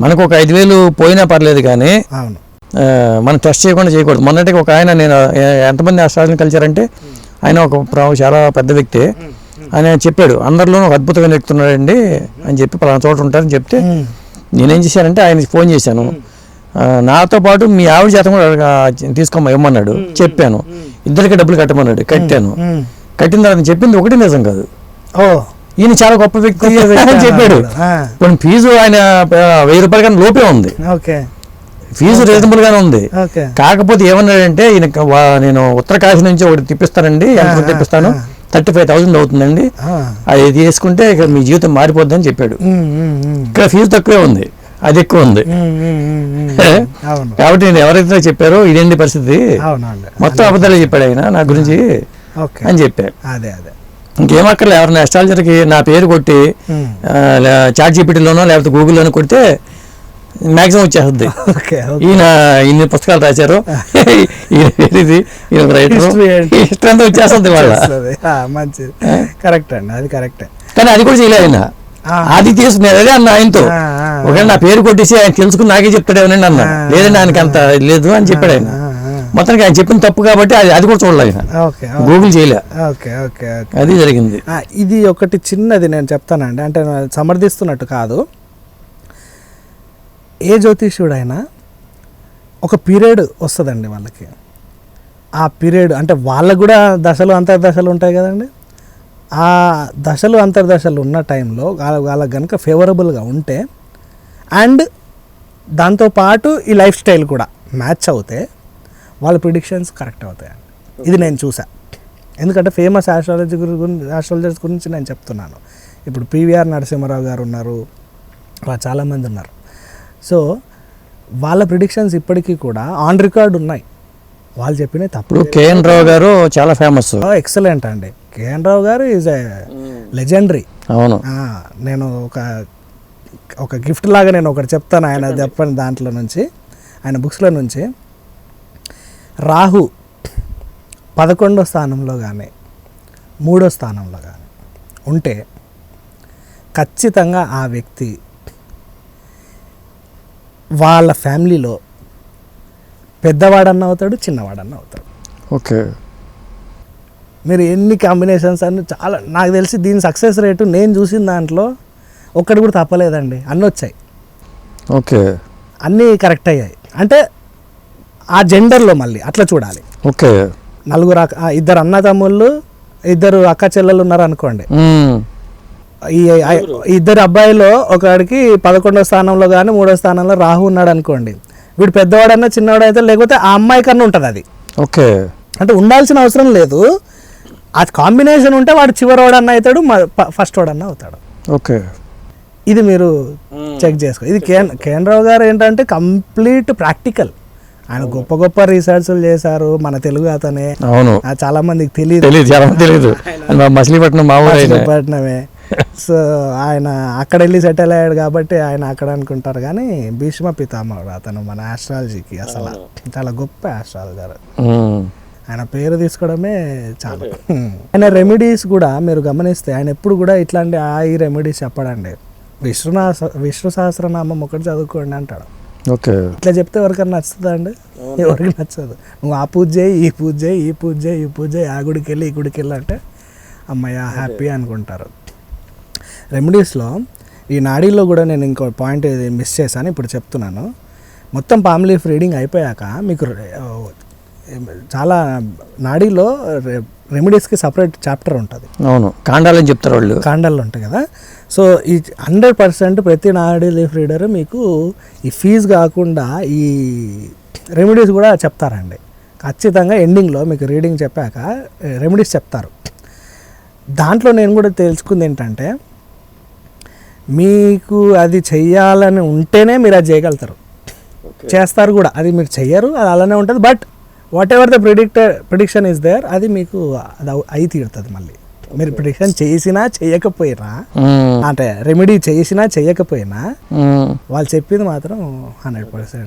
మనకు ఒక 5,000 పోయినా పర్లేదు కానీ మనం టెస్ట్ చేయకుండా చేయకూడదు. మొన్నటికి ఒక ఆయన, నేను ఎంతమంది ఆస్ట్రాలజీని కలిశారంటే ఆయన ఒక చాలా పెద్ద వ్యక్తి, ఆయన చెప్పాడు అందరిలోనూ ఒక అద్భుతమైన వ్యక్తి ఉన్నాడండి అని చెప్పి పలానా చోట ఉంటారని చెప్తే నేనేం చేశానంటే ఆయనకి ఫోన్ చేశాను. నాతో పాటు మీ ఆవిడ చేత కూడా తీసుకోమా ఇవ్వమన్నాడు. చెప్పాను, ఇద్దరికి డబ్బులు కట్టమన్నాడు. కట్టాను. కట్టిన తర్వాత చెప్పింది ఒకటి నిజం కాదు. ఈయన చాలా గొప్ప వ్యక్తి అని చెప్పాడు. కొన్ని ఫీజు ఆయన 1000 రూపాయల కన్నా లోపే ఉంది, ఫీజు రీజనబుల్ గానే ఉంది. కాకపోతే ఏమన్నాడంటే ఈయన నేను ఉత్తరకాశీ నుంచి ఒకటి తిప్పిస్తానండి, ఎంత తెప్పిస్తాను 35,000 అవుతుందండి, అది తీసుకుంటే ఇక్కడ మీ జీవితం మారిపోద్ది అని చెప్పాడు. ఇక్కడ ఫీజు తక్కువే ఉంది, అది ఎక్కువ ఉంది. కాబట్టి నేను ఎవరైతే చెప్పారో ఇదేంటి పరిస్థితి, మొత్తం అబద్ధాలే చెప్పాడు ఆయన నా గురించి అని చెప్పారు. ఇంకేమక్కర్లే, ఎవరైనా అస్ట్రాలజర్కి నా పేరు కొట్టి చాట్ జీపీటీలోనో లేకపోతే గూగుల్లోనో కొడితే మ్యాక్సిమం వచ్చేస్తుంది. ఈయన ఇన్ని పుస్తకాలు రాశారు, ఈయన రైటర్, హిస్టరీ అంతా వచ్చేస్తుంది వాళ్ళ. మంచిది, కరెక్ట్ అండి, అది కరెక్టే. కానీ అది కూడా చేయలేదు ఆయన. అది తీసుకునేది అదే అన్న ఆయనతో. ఒకవేళ నా పేరు కొట్టేసి ఆయన తెలుసుకుని నాకే చెప్తాడేమోనండి అన్న. లేదండి ఆయనకి అంత లేదు అని చెప్పాడు ఆయన. మొత్తానికి ఆయన చెప్పిన తప్పు కాబట్టి అది కూడా చూడలేదు ఆయన, గూగుల్ చేయలే. అది జరిగింది. ఇది ఒకటి చిన్నది నేను చెప్తానండి, అంటే సమర్థిస్తున్నట్టు కాదు. ఏ జ్యోతిష్యుడైనా ఒక పీరియడ్ వస్తుందండి వాళ్ళకి. ఆ పీరియడ్ అంటే వాళ్ళకు కూడా దశలు అంతర్దశలు ఉంటాయి కదండి. ఆ దశలు అంతర్దశలు ఉన్న టైంలో వాళ్ళకి కనుక ఫేవరబుల్గా ఉంటే అండ్ దాంతోపాటు ఈ లైఫ్ స్టైల్ కూడా మ్యాచ్ అవుతే వాళ్ళ ప్రిడిక్షన్స్ కరెక్ట్ అవుతాయండి. ఇది నేను చూసా. ఎందుకంటే ఫేమస్ ఆస్ట్రాలజర్స్ గురించి నేను చెప్తున్నాను. ఇప్పుడు పివిఆర్ నరసింహారావు గారు ఉన్నారు, అలా చాలామంది ఉన్నారు. సో వాళ్ళ ప్రిడిక్షన్స్ ఇప్పటికీ కూడా ఆన్ రికార్డ్ ఉన్నాయి. వాళ్ళు చెప్పిన తప్పుడు. కేఎన్ రావు గారు చాలా ఫేమస్, ఎక్సలెంట్ అండి. కేఎన్ రావు గారు ఈజ్ ఏ లెజెండరీ. అవును. నేను ఒక గిఫ్ట్ లాగా నేను ఒకటి చెప్తాను ఆయన చెప్పని దాంట్లో నుంచి, ఆయన బుక్స్లో నుంచి. రాహు 11వ స్థానంలో కానీ 3వ స్థానంలో కానీ ఉంటే ఖచ్చితంగా ఆ వ్యక్తి వాళ్ళ ఫ్యామిలీలో పెద్దవాడన్న అవుతాడు, చిన్నవాడన్న అవుతాడు. ఓకే. మీరు ఎన్ని కాంబినేషన్స్ అన్ని చాలా, నాకు తెలిసి దీని సక్సెస్ రేటు నేను చూసిన దాంట్లో ఒక్కటి కూడా తప్పలేదండి. అన్నీ వచ్చాయి. ఓకే. అన్నీ కరెక్ట్ అయ్యాయి. అంటే ఆ జెండర్లో మళ్ళీ అట్లా చూడాలి. ఓకే. నలుగురు ఇద్దరు అన్నదమ్ముళ్ళు, ఇద్దరు అక్క చెల్లెలు ఉన్నారు అనుకోండి. ఈ ఇద్దరు అబ్బాయిలో ఒకడికి 11వ స్థానంలో కానీ 3వ స్థానంలో రాహు ఉన్నాడు అనుకోండి. వీడు పెద్దవాడన్నా చిన్నవాడు అయితే, లేకపోతే ఆ అమ్మాయి కన్నా ఉంటుంది అది. ఓకే. అంటే ఉండాల్సిన అవసరం లేదు. అది కాంబినేషన్ ఉంటే వాడు చివరివాడన్నా అవుతాడు, ఫస్ట్ వాడన్నా అవుతాడు. ఓకే. ఇది మీరు చెక్ చేసుకో. ఇది కేఎన్ రావు గారు ఏంటంటే కంప్లీట్ ప్రాక్టికల్. ఆయన గొప్ప గొప్ప రీసెర్చ్లు చేశారు. మన తెలుగు అతనే. అవును. చాలా మందికి తెలియదు. మచిలీపట్నమే. సో ఆయన అక్కడ వెళ్ళి సెటిల్ అయ్యాడు కాబట్టి ఆయన అక్కడ అనుకుంటారు. కానీ భీష్మ పితామహుడు అతను మన ఆస్ట్రాలజీకి అసలు చాలా గొప్ప ఆస్ట్రాలజర్. ఆయన పేరు తీసుకోవడమే చాలా. ఆయన రెమెడీస్ కూడా మీరు గమనిస్తే ఆయన ఎప్పుడు కూడా ఇట్లాంటి ఈ రెమెడీస్ చెప్పడండి. విష్ణు సహస్రనామం ఒకటి చదువుకోండి అంటాడు. ఓకే. ఇట్లా చెప్తే ఎవరికైనా నచ్చుతుందా అండి? ఎవరికి నచ్చదు. నువ్వు ఆ పూజ చేయి, ఈ పూజ చేయి, ఈ పూజ చేయి, ఈ పూజ చేయి, ఆ గుడికి వెళ్ళి ఈ గుడికి వెళ్ళి అంటే అమ్మయ్య హ్యాపీ అనుకుంటారు. రెమెడీస్లో ఈ నాడీలో కూడా నేను ఇంకో పాయింట్ మిస్ చేశాను, ఇప్పుడు చెప్తున్నాను. మొత్తం పామ్ లీఫ్ రీడింగ్ అయిపోయాక మీకు చాలా నాడీలో రెమెడీస్కి సపరేట్ చాప్టర్ ఉంటుంది. అవును, కాండాలని చెప్తారు వాళ్ళు. కాండాలు ఉంటాయి కదా. సో ఈ 100% ప్రతి నాడీ లీఫ్ రీడర్ మీకు ఈ ఫీజు కాకుండా ఈ రెమెడీస్ కూడా చెప్తారండి. ఖచ్చితంగా ఎండింగ్లో మీకు రీడింగ్ చెప్పాక రెమెడీస్ చెప్తారు. దాంట్లో నేను కూడా తెలుసుకుంది ఏంటంటే, మీకు అది చెయ్యాలని ఉంటేనే మీరు అది చేయగలుగుతారు, చేస్తారు కూడా. అది మీరు చెయ్యరు, అది అలానే ఉంటుంది. But whatever the prediction is there, అది మీకు అది అయి తీరుతుంది. మళ్ళీ మీరు ప్రిడిక్షన్ చేసినా చేయకపోయినా, అంటే రెమెడీ చేసినా చేయకపోయినా, వాళ్ళు చెప్పింది మాత్రం 100%.